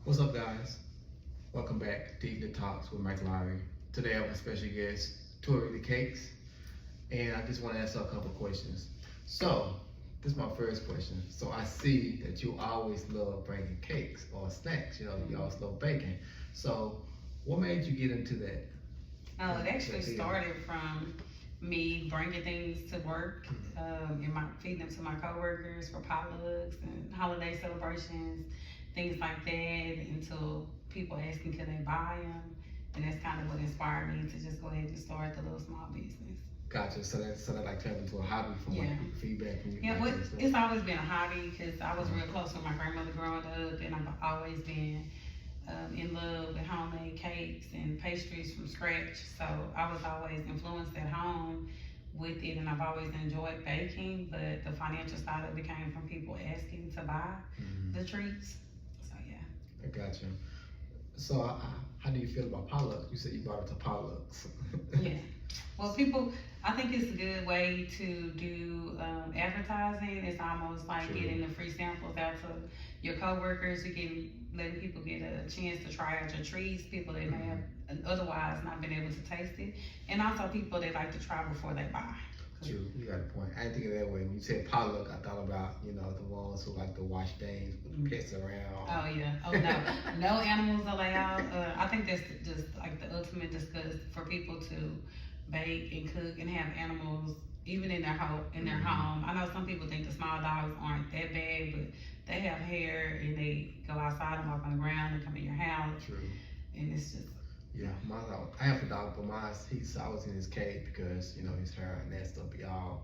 What's up, guys? Welcome back to Evening Talks with Mike Lowry. Today I have a special guest, Tori the Cakes, and I just want to ask her a couple questions. So, this is my first question. So, I see that you always love bringing cakes or snacks. You always love baking. So, what made you get into that? It actually started from me bringing things to work, feeding them to my coworkers for potlucks and holiday celebrations, things like that, until people asking could they buy them, and that's kind of what inspired me to just go ahead and start the little small business. Gotcha. So that like turned into a hobby from Yeah. like feedback from you. Yeah, like well, that stuff. it's always been a hobby because I was real close with my grandmother growing up, and I've always been in love with homemade cakes and pastries from scratch. So I was always influenced at home with it, and I've always enjoyed baking. But the financial side of it came from people asking to buy the treats. So yeah. I gotcha. So, how do you feel about potlucks? You said you brought it to potlucks. Yeah. Well, I think it's a good way to do advertising. It's almost like True. getting the free samples out to your coworkers. Letting people get a chance to try out your treats, people that may have otherwise not been able to taste it, and also people that like to try before they buy. True, you got a point. I didn't think of it that way. When you said potluck, I thought about, the ones who like to wash things, put the pets around. Oh yeah. Oh no, no animals allowed. I think that's just like the ultimate disgust for people to bake and cook and have animals even in their home. I know some people think the small dogs aren't that bad, but they have hair and they go outside and walk on the ground and come in your house. True. And it's just. Yeah, I have a dog, but he's always in his cage because his hair and that stuff be all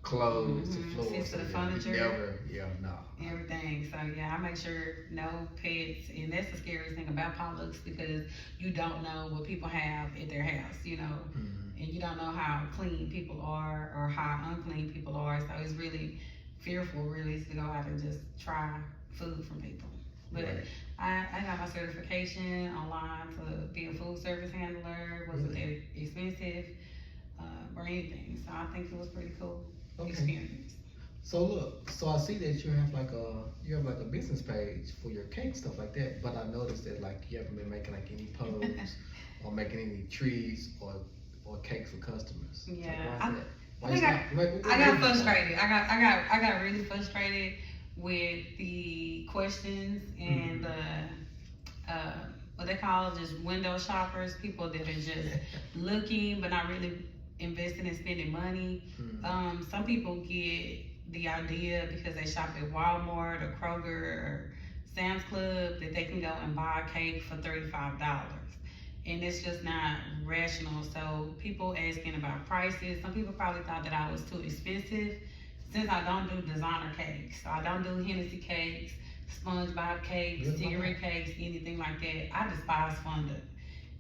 clothes to floor. Sits to the So furniture. No. Everything. So yeah, I make sure no pets, and that's the scariest thing about potlucks because you don't know what people have at their house, and you don't know how clean people are or how unclean people are. So it's really fearful, really, to go out and just try food from people. But Right. I got my certification online to be a food service handler. Wasn't that expensive or anything, so I think it was pretty cool experience. So I see that you have like a business page for your cake stuff like that. But I noticed that like you haven't been making like any posts or making any treats or cakes for customers. Yeah, Like, I got frustrated. I got really frustrated with the questions and what they call just window shoppers, people that are just looking but not really investing and spending money. Some people get the idea because they shop at Walmart or Kroger or Sam's Club that they can go and buy a cake for $35. And it's just not rational. So people asking about prices. Some people probably thought that I was too expensive. Since I don't do designer cakes, so I don't do Hennessy cakes, SpongeBob cakes, cigarette cakes, anything like that. I despise fondant.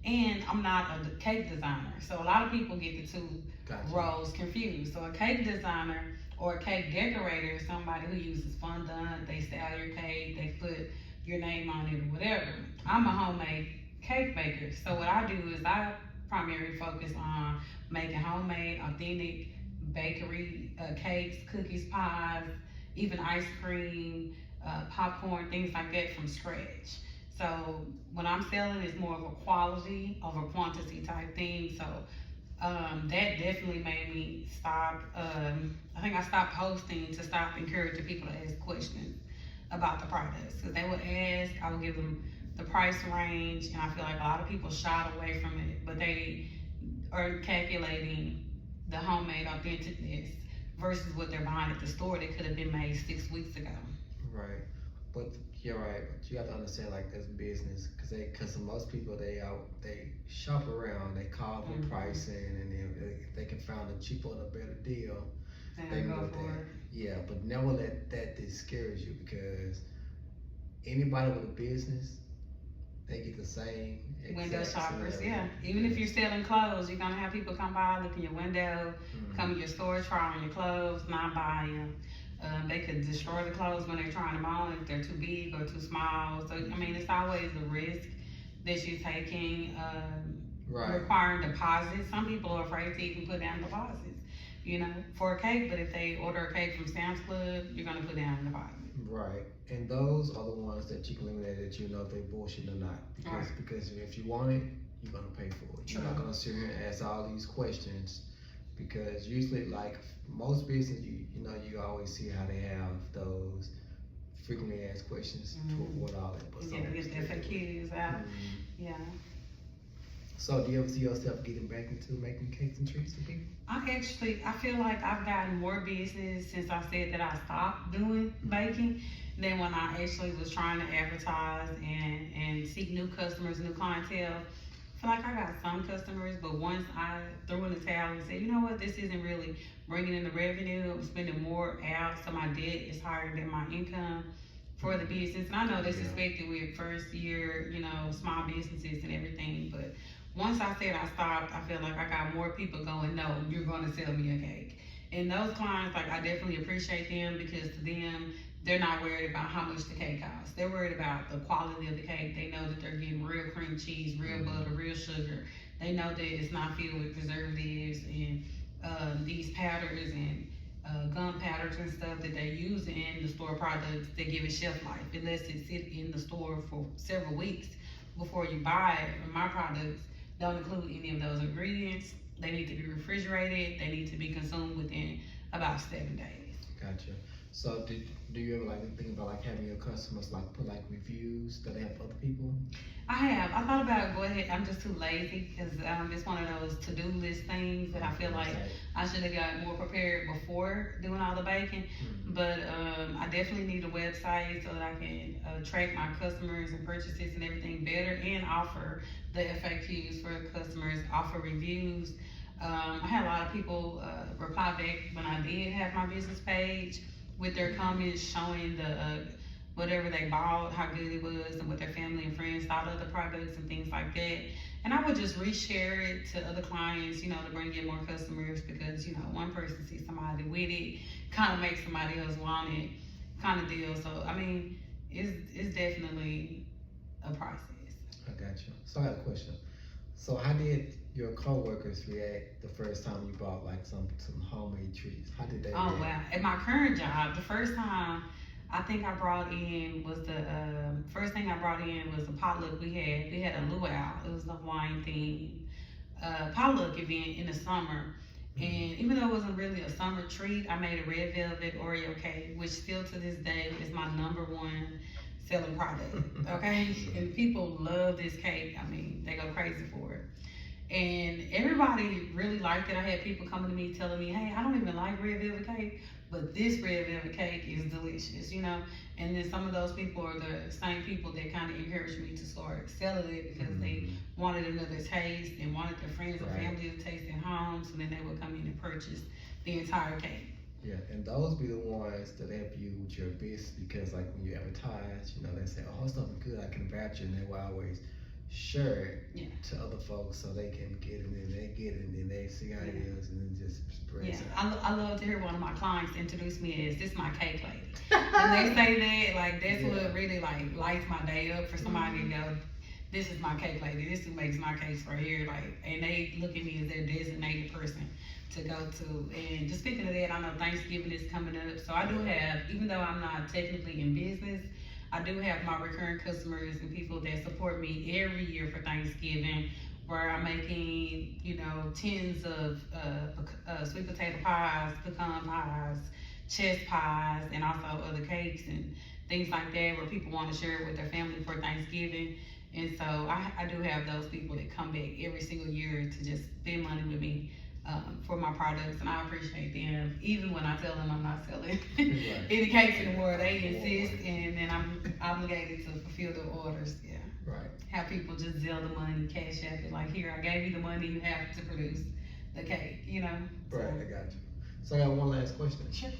And I'm not a cake designer. So a lot of people get the two roles confused. So a cake designer or a cake decorator is somebody who uses fondant, they sell your cake, they put your name on it or whatever. I'm a homemade cake baker. So what I do is I primarily focus on making homemade, authentic bakery cakes, cookies, pies, even ice cream, popcorn, things like that from scratch. So when I'm selling, it's more of a quality over quantity type thing. So that definitely made me stop. I think I stopped posting to stop encouraging people to ask questions about the products. Because they would ask, I would give them the price range, and I feel like a lot of people shied away from it, but they are calculating the homemade authenticness versus what they're buying at the store that could have been made 6 weeks ago. Right, but you're right. But you have to understand like this business, because most people they shop around, they call the pricing, and then if they can find a cheaper or a better deal, they go go with for that. it. Yeah, but never let that discourage you because anybody with a business, they get the same Window exact shoppers, scenario. yeah. Even if you're selling clothes, you're gonna have people come by, look in your window, come in your store, try on your clothes, not buy them. They could destroy the clothes when they're trying them on if they're too big or too small. So I mean, it's always a risk that you're taking. Requiring deposits. Some people are afraid to even put down deposits, for a cake. But if they order a cake from Sam's Club, you're gonna put down a deposit. Right. And those are the ones that you can eliminate that you know if they bullshit or not. Because if you want it, you're gonna pay for it. You're not gonna sit here and ask all these questions, because usually, like most business, you always see how they have those frequently asked questions to avoid all that. But get the FAQs out. Yeah. So do you ever see yourself getting back into making cakes and treats for people? I feel like I've gotten more business since I said that I stopped doing baking than when I actually was trying to advertise and seek new customers, new clientele. I feel like I got some customers, but once I threw in the towel and said, you know what, this isn't really bringing in the revenue, I'm spending more out, so my debt is higher than my income for the business. And I know that's expected with first year, small businesses and everything, but once I said I stopped, I feel like I got more people going, no, you're going to sell me a cake. And those clients, like, I definitely appreciate them, because to them, they're not worried about how much the cake costs. They're worried about the quality of the cake. They know that they're getting real cream cheese, real butter, real sugar. They know that it's not filled with preservatives and these powders and gum powders and stuff that they use in the store products that give it shelf life. It lets it sit in the store for several weeks before you buy it. And my products don't include any of those ingredients. They need to be refrigerated. They need to be consumed within about 7 days. Gotcha. So do you ever think about having your customers put reviews that help other people? I have. I thought about go ahead. I'm just too lazy, because it's one of those to-do list things that I feel like I should have got more prepared before doing all the baking. But I definitely need a website so that I can track my customers and purchases and everything better, and offer the FAQs for customers, offer reviews. I had a lot of people reply back when I did have my business page with their comments showing the whatever they bought, how good it was, and what their family and friends thought of the products and things like that. And I would just reshare it to other clients, to bring in more customers, because, one person sees somebody with it, kind of makes somebody else want it, kind of deal. So, I mean, it's definitely a process. I got you. So I got a question. So how did your coworkers react the first time you bought some homemade treats? How did they react? Oh wow! At my current job, the first time I think I brought in was first thing I brought in was a potluck we had. We had a luau. It was the Hawaiian theme potluck event in the summer. And even though it wasn't really a summer treat, I made a red velvet Oreo cake, which still to this day is my #1 selling product. Okay, and people love this cake. I mean, they go crazy for it. And everybody really liked it. I had people coming to me telling me, hey, I don't even like red velvet cake, but this red velvet cake is delicious, And then some of those people are the same people that kind of encouraged me to start selling it, because they wanted another taste and wanted their friends and family to taste at home. So then they would come in and purchase the entire cake. Yeah, and those be the ones that help you with your business, because when you advertise, they say, oh, it's something good, I can vouch it, and they will always share it to other folks so they can get it, and then they get it, and then they see how it is, and then just spread it out. I love to hear one of my clients introduce me as, this my cake lady. And they say that, that's what really lights my day up, for somebody to go, this is my cake lady, this is who makes my cakes right here, and they look at me as their designated person to go to. And just speaking of that, I know Thanksgiving is coming up, so I do have, even though I'm not technically in business, I do have my recurring customers and people that support me every year for Thanksgiving, where I'm making, tins of sweet potato pies, pecan pies, chess pies, and also other cakes and things like that, where people want to share it with their family for Thanksgiving. And so I do have those people that come back every single year to just spend money with me for my products, and I appreciate them. Even when I tell them I'm not selling any cakes anymore, they insist, and then I'm obligated to fulfill the orders. Yeah. Right. Have people just Zelle the money, cash app it, here, I gave you the money, you have to produce the cake, Right, I got you. So I got one last question. Sure.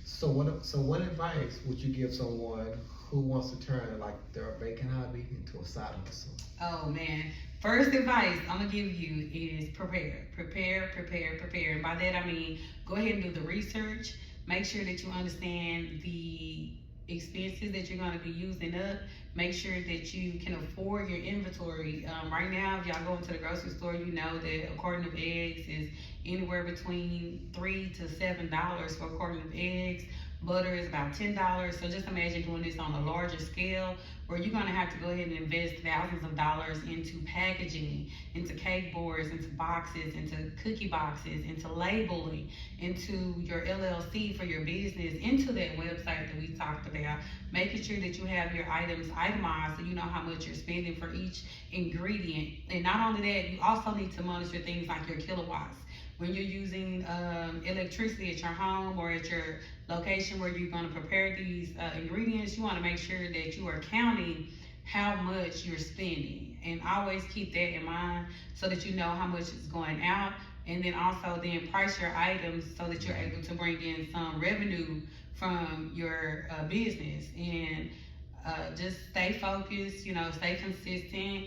So what advice would you give someone who wants to turn their baking hobby into a side hustle? Oh man. First advice I'm gonna give you is prepare. And by that I mean, go ahead and do the research. Make sure that you understand the expenses that you're gonna be using up. Make sure that you can afford your inventory. Right now, if y'all go into the grocery store, you know that a carton of eggs is anywhere between $3 to $7 for a carton of eggs. Butter is about $10. So just imagine doing this on a larger scale, where you're gonna have to go ahead and invest thousands of dollars into packaging, into cake boards, into boxes, into cookie boxes, into labeling, into your LLC for your business, into that website that we talked about, making sure that you have your items itemized so you know how much you're spending for each ingredient. And not only that, you also need to monitor things like your kilowatts. When you're using electricity at your home or at your location where you're going to prepare these ingredients, you want to make sure that you are counting how much you're spending, and always keep that in mind so that you know how much is going out, and then also then price your items so that you're able to bring in some revenue from your business. And just stay focused, stay consistent.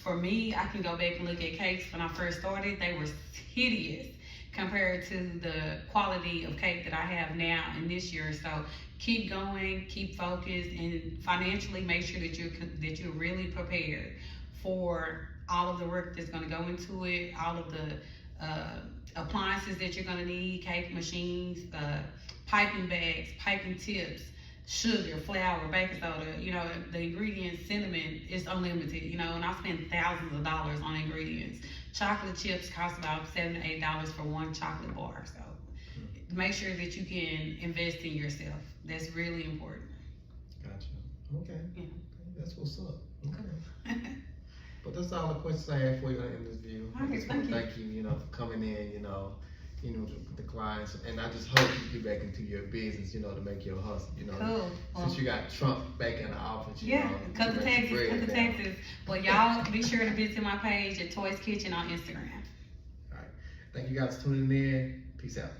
For me, I can go back and look at cakes when I first started. They were hideous compared to the quality of cake that I have now and this year. So keep going, keep focused, and financially make sure that you're really prepared for all of the work that's going to go into it, all of the appliances that you're going to need, cake machines, piping bags, piping tips, sugar, flour, baking soda, the ingredients, cinnamon is unlimited, and I spend thousands of dollars on ingredients. Chocolate chips cost about $7 to $8 for one chocolate bar. So make sure that you can invest in yourself. That's really important. Gotcha. Okay. Yeah. That's what's up. Okay. But that's all the questions I have for you in this video. Okay, I just want to thank you, for coming in, the clients, and I just hope you get back into your business, to make your hustle, Cool. Since you got Trump back in the office, cut the taxes. Well, y'all be sure to visit my page at Toys Kitchen on Instagram. All right. Thank you guys for tuning in. Peace out.